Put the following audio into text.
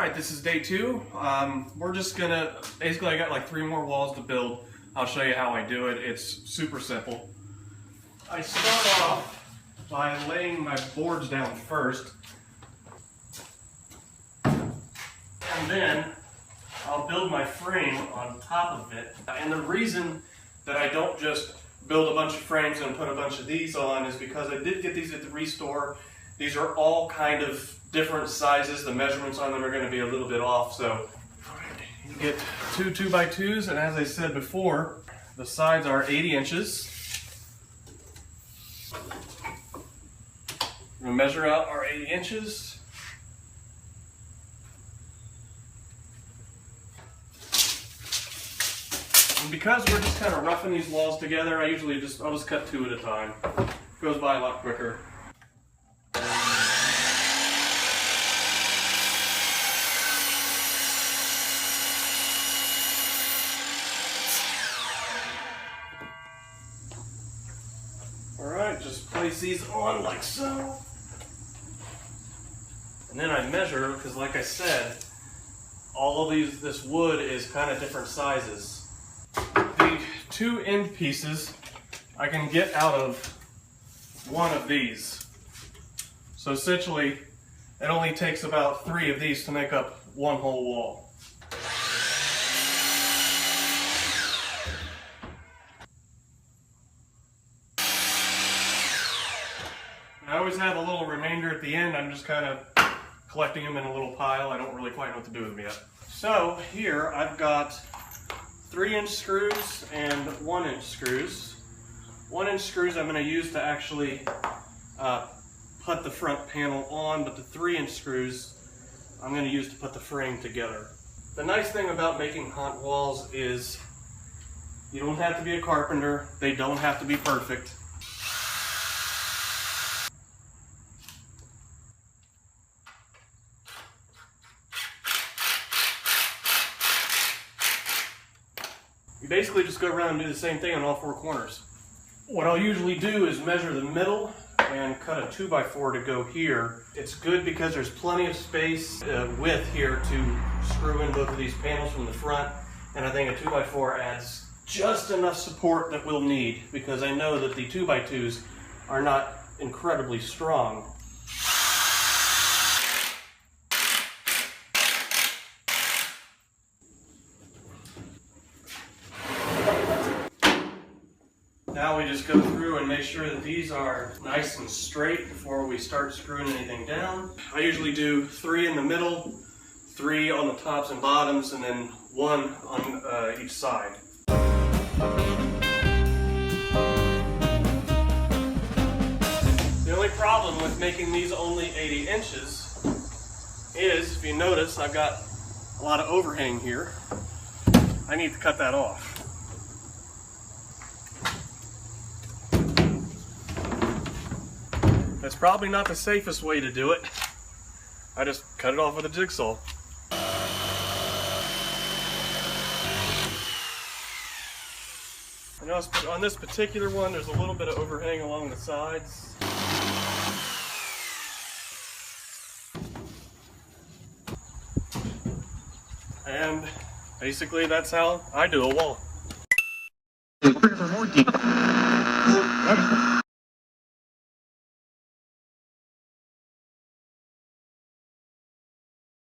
Alright, this is day 2. We're just gonna, basically I got like 3 more walls to build. I'll show you how I do it. It's super simple. I start off by laying my boards down first. And then I'll build my frame on top of it. And the reason that I don't just build a bunch of frames and put a bunch of these on is because I did get these at the ReStore. These are all kind of different sizes. The measurements on them are going to be a little bit off. So you get 2 2x2s, and as I said before, the sides are 80 inches. We're going to measure out our 80 inches. And because we're just kind of roughing these walls together, I'll just cut 2 at a time. It goes by a lot quicker. Alright, just place these on like so. And then I measure, because like I said, all of this wood is kind of different sizes. The 2 end pieces I can get out of one of these. So essentially, it only takes about 3 of these to make up one whole wall. I always have a little remainder at the end. I'm just kind of collecting them in a little pile. I don't really quite know what to do with them yet. So here I've got 3-inch screws and 1-inch screws. 1-inch screws I'm going to use to actually put the front panel on, but the 3-inch screws I'm going to use to put the frame together. The nice thing about making hunt walls is you don't have to be a carpenter. They don't have to be perfect. You basically just go around and do the same thing on all 4 corners. What I'll usually do is measure the middle and cut a 2x4 to go here. It's good because there's plenty of space width here to screw in both of these panels from the front, and I think a 2x4 adds just enough support that we'll need, because I know that the 2x2s are not incredibly strong. Now we just go through and make sure that these are nice and straight before we start screwing anything down. I usually do 3 in the middle, 3 on the tops and bottoms, and then 1 on each side. The only problem with making these only 80 inches is, if you notice, I've got a lot of overhang here. I need to cut that off. That's probably not the safest way to do it. I just cut it off with a jigsaw. I notice on this particular one, there's a little bit of overhang along the sides. And basically that's how I do a wall.